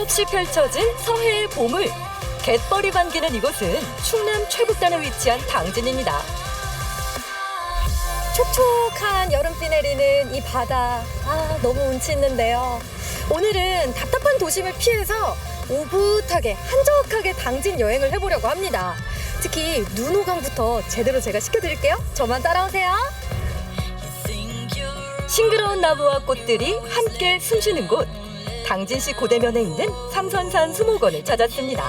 끝없이 펼쳐진 서해의 보물. 갯벌이 반기는 이곳은 충남 최북단에 위치한 당진입니다. 촉촉한 여름비 내리는 이 바다, 너무 운치 있는데요. 오늘은 답답한 도심을 피해서 오붓하게 한적하게 당진 여행을 해보려고 합니다. 특히 눈호강부터 제대로 제가 시켜드릴게요. 저만 따라오세요. 싱그러운 나무와 꽃들이 함께 숨쉬는 곳. 당진시 고대면에 있는 삼선산 수목원을 찾았습니다.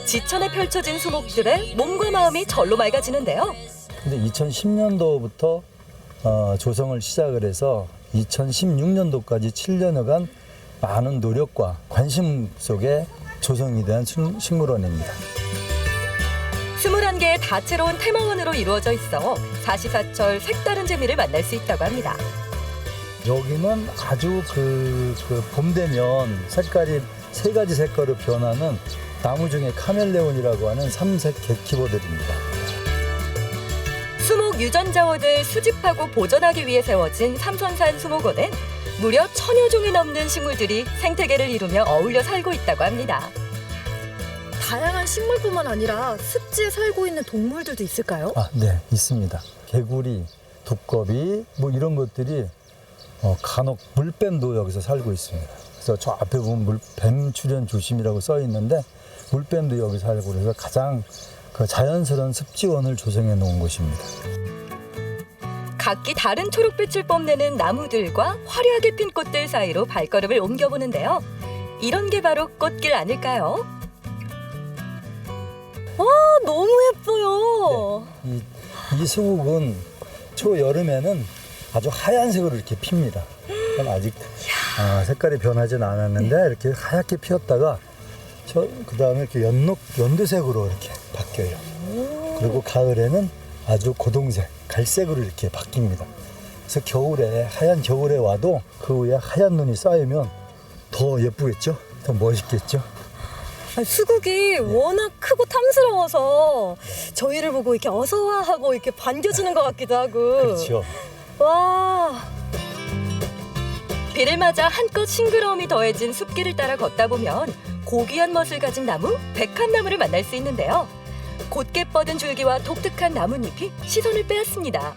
지천에 펼쳐진 수목들에 몸과 마음이 절로 맑아지는데요. 근데 2010년도부터 조성을 시작을 해서 2016년도까지 7년여간 많은 노력과 관심 속에 조성이 된 식물원입니다. 21개의 다채로운 테마원으로 이루어져 있어 사시사철 색다른 재미를 만날 수 있다고 합니다. 여기는 아주 봄 되면 색깔이 3가지 색깔로 변하는 나무 중에 카멜레온이라고 하는 삼색 갯키보들입니다. 수목 유전자원을 수집하고 보존하기 위해 세워진 삼선산 수목원엔 무려 1000여 종이 넘는 식물들이 생태계를 이루며 어울려 살고 있다고 합니다. 다양한 식물뿐만 아니라 습지에 살고 있는 동물들도 있을까요? 네, 있습니다. 개구리, 두꺼비 뭐 이런 것들이 간혹 물뱀도 여기서 살고 있습니다. 그래서 저 앞에 보면 뱀 출현 조심이라고 써 있는데 물뱀도 여기 살고 그래서 가장 자연스러운 습지원을 조성해 놓은 곳입니다. 각기 다른 초록빛을 뽐내는 나무들과 화려하게 핀 꽃들 사이로 발걸음을 옮겨보는데요. 이런 게 바로 꽃길 아닐까요? 너무 예뻐요. 네, 이 수국은 초여름에는 아주 하얀색으로 이렇게 핍니다. 아직 색깔이 변하진 않았는데 이렇게 하얗게 피었다가 그 다음에 이렇게 연두색으로 이렇게 바뀌어요. 그리고 가을에는 아주 고동색, 갈색으로 이렇게 바뀝니다. 그래서 하얀 겨울에 와도 그 위에 하얀 눈이 쌓이면 더 예쁘겠죠? 더 멋있겠죠? 수국이 워낙 크고 탐스러워서 저희를 보고 이렇게 어서와 하고 이렇게 반겨주는 것 같기도 하고. 그렇죠. 와. 비를 맞아 한껏 싱그러움이 더해진 숲길을 따라 걷다 보면 고귀한 멋을 가진 나무, 백합나무를 만날 수 있는데요. 곧게 뻗은 줄기와 독특한 나뭇잎이 시선을 빼앗습니다.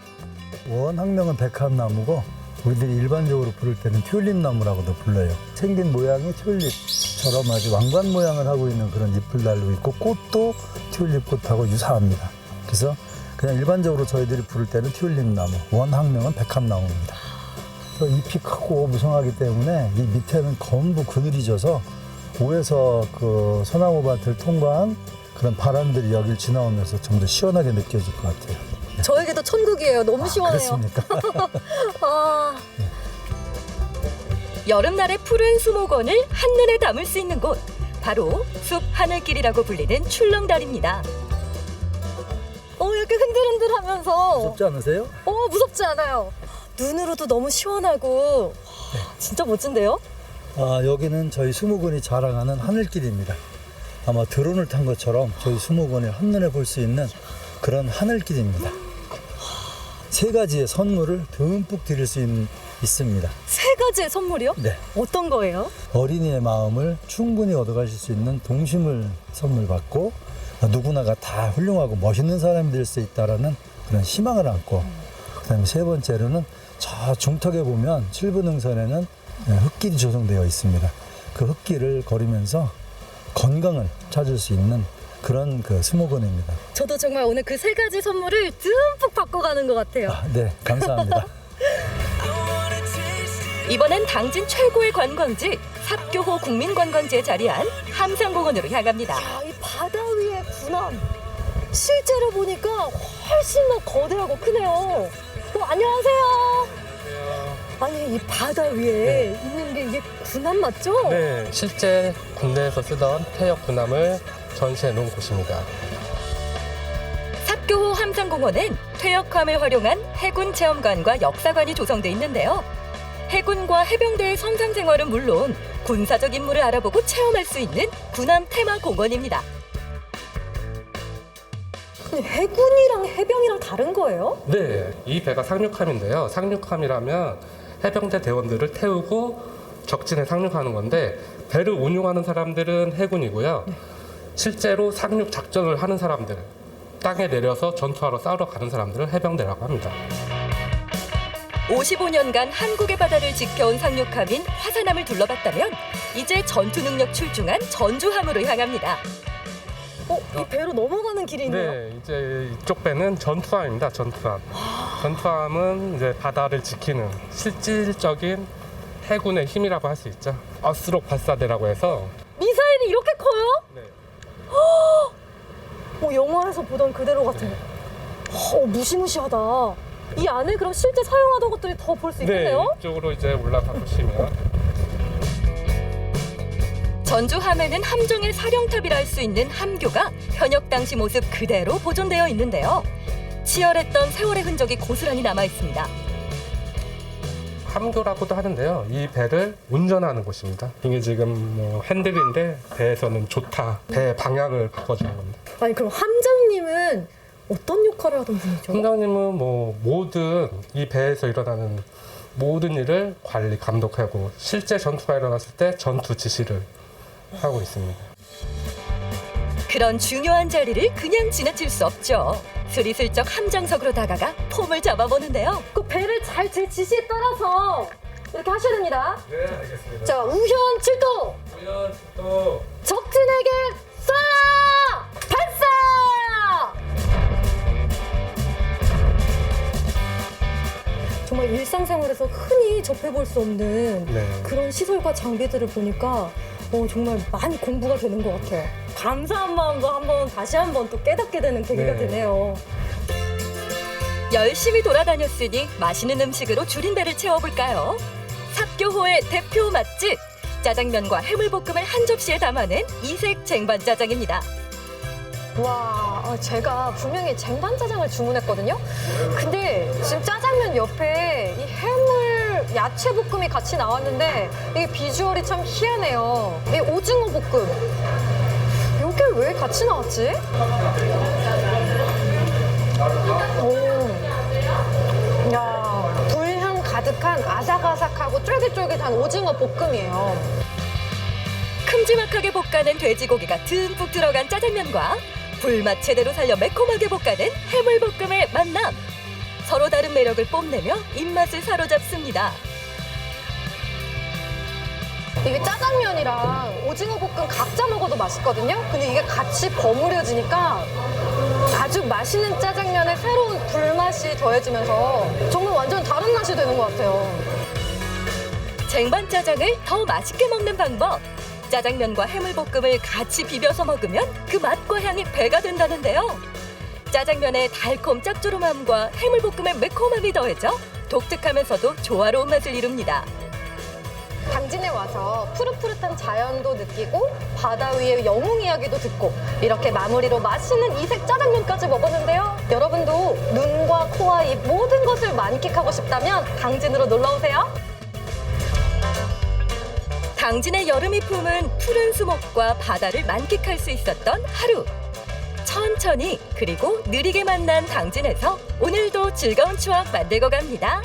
원학명은 백합나무고 우리들이 일반적으로 부를 때는 튤립나무라고도 불러요. 생긴 모양이 튤립처럼 아주 왕관 모양을 하고 있는 그런 잎을 달고 있고 꽃도 튤립꽃하고 유사합니다. 그래서 그냥 일반적으로 저희들이 부를 때는 튤립나무, 원학명은 백합나무입니다. 잎이 크고 무성하기 때문에 이 밑에는 전부 그늘이 져서 위에서 그 소나무밭을 통과한 그런 바람들이 여길 지나오면서 좀 더 시원하게 느껴질 것 같아요. 저에게도 천국이에요. 너무 시원해요. 그렇습니까? 여름날의 푸른 수목원을 한눈에 담을 수 있는 곳. 바로 숲 하늘길이라고 불리는 출렁다리입니다. 이렇게 흔들흔들하면서. 무섭지 않으세요? 무섭지 않아요. 눈으로도 너무 시원하고. 진짜 멋진데요? 여기는 저희 수목원이 자랑하는 하늘길입니다. 아마 드론을 탄 것처럼 저희 수목원을 한눈에 볼 수 있는 그런 하늘길입니다. 3가지의 선물을 듬뿍 드릴 수 있습니다. 3가지의 선물이요? 네. 어떤 거예요? 어린이의 마음을 충분히 얻어가실 수 있는 동심을 선물 받고 누구나가 다 훌륭하고 멋있는 사람이 될 수 있다는 그런 희망을 안고 그다음에 3번째로는 저 중턱에 보면 7분 능선에는 흙길이 조성되어 있습니다. 그 흙길을 걸으면서 건강을 찾을 수 있는 그런 수목원입니다. 저도 정말 오늘 그 3가지 선물을 듬뿍 받고 가는 것 같아요. 네, 감사합니다. 이번엔 당진 최고의 관광지 삽교호 국민관광지에 자리한 함산공원으로 향합니다. 이 바다 위의 군함. 실제로 보니까 훨씬 더 거대하고 크네요. 안녕하세요. 아니, 이 바다 위에 있는 게 이게 군함 맞죠? 네, 실제 군대에서 쓰던 퇴역 군함을 전시해 놓은 곳입니다. 삽교호 함산공원엔 퇴역함을 활용한 해군 체험관과 역사관이 조성돼 있는데요. 해군과 해병대의 선상 생활은 물론 군사적 임무를 알아보고 체험할 수 있는 군함 테마 공원입니다. 해군이랑 해병이랑 다른 거예요? 네, 이 배가 상륙함인데요. 상륙함이라면 해병대 대원들을 태우고 적진에 상륙하는 건데 배를 운용하는 사람들은 해군이고요. 실제로 상륙 작전을 하는 사람들, 땅에 내려서 전투하러 싸우러 가는 사람들을 해병대라고 합니다. 55년간 한국의 바다를 지켜온 상륙함인 화산함을 둘러봤다면 이제 전투 능력 출중한 전주함으로 향합니다. 이 배로 넘어가는 길이 있네요. 네, 이제 이쪽 배는 전투함입니다. 전투함. 전투함은 이제 바다를 지키는 실질적인 해군의 힘이라고 할 수 있죠. 어스록 발사대라고 해서. 미사일이 이렇게 커요? 네. 영화에서 보던 그대로 같은데. 무시무시하다. 이 안에 그럼 실제 사용하던 것들이 더 볼 수 있겠네요? 네, 이쪽으로 이제 올라가 보시면. 전주함에는 함정의 사령탑이라 할 수 있는 함교가 현역 당시 모습 그대로 보존되어 있는데요. 치열했던 세월의 흔적이 고스란히 남아 있습니다. 함교라고도 하는데요. 이 배를 운전하는 곳입니다. 이게 지금 뭐 핸들인데 배에서는 좋다. 배 방향을 바꿔주는 겁니다. 아니 그럼 함장님은 어떤 역할을 하던 분이죠? 함장님은 뭐 모든 이 배에서 일어나는 모든 일을 관리, 감독하고 실제 전투가 일어났을 때 전투 지시를 하고 있습니다. 그런 중요한 자리를 그냥 지나칠 수 없죠. 스리슬쩍 함정석으로 다가가 폼을 잡아보는데요. 그 배를 잘 제 지시에 따라서 이렇게 하셔야 됩니다. 네, 알겠습니다. 자, 우현 7도! 우연 또 적진에게 쏴! 발사! 정말 일상생활에서 흔히 접해볼 수 없는 네. 그런 시설과 장비들을 보니까 정말 많이 공부가 되는 것 같아요. 감사한 마음도 다시 한번 또 깨닫게 되는 계기가 네. 되네요. 열심히 돌아다녔으니 맛있는 음식으로 줄인 배를 채워볼까요? 삽교호의 대표 맛집! 짜장면과 해물볶음을 한 접시에 담아낸 이색 쟁반짜장입니다. 와, 제가 분명히 쟁반짜장을 주문했거든요. 근데 지금 짜장면 옆에 이 해물 야채 볶음이 같이 나왔는데 이게 비주얼이 참 희한해요. 이 오징어 볶음. 이게 왜 같이 나왔지? 야, 불향 가득한 아삭아삭하고 쫄깃쫄깃한 오징어 볶음이에요. 큼지막하게 볶아낸 돼지고기가 듬뿍 들어간 짜장면과 불맛 제대로 살려 매콤하게 볶아낸 해물볶음의 만남. 서로 다른 매력을 뽐내며 입맛을 사로잡습니다. 이게 짜장면이랑 오징어 볶음 각자 먹어도 맛있거든요. 근데 이게 같이 버무려지니까 아주 맛있는 짜장면에 새로운 불맛이 더해지면서 정말 완전 다른 맛이 되는 것 같아요. 쟁반짜장을 더 맛있게 먹는 방법. 짜장면과 해물볶음을 같이 비벼서 먹으면 그 맛과 향이 배가 된다는데요. 짜장면의 달콤 짭조름함과 해물볶음의 매콤함이 더해져 독특하면서도 조화로운 맛을 이룹니다. 당진에 와서 푸릇푸릇한 자연도 느끼고 바다 위의 영웅 이야기도 듣고 이렇게 마무리로 맛있는 이색 짜장면까지 먹었는데요. 여러분도 눈과 코와 입 모든 것을 만끽하고 싶다면 당진으로 놀러오세요. 당진의 여름이 품은 푸른 수목과 바다를 만끽할 수 있었던 하루. 천천히 그리고 느리게 만난 당진에서 오늘도 즐거운 추억 만들고 갑니다.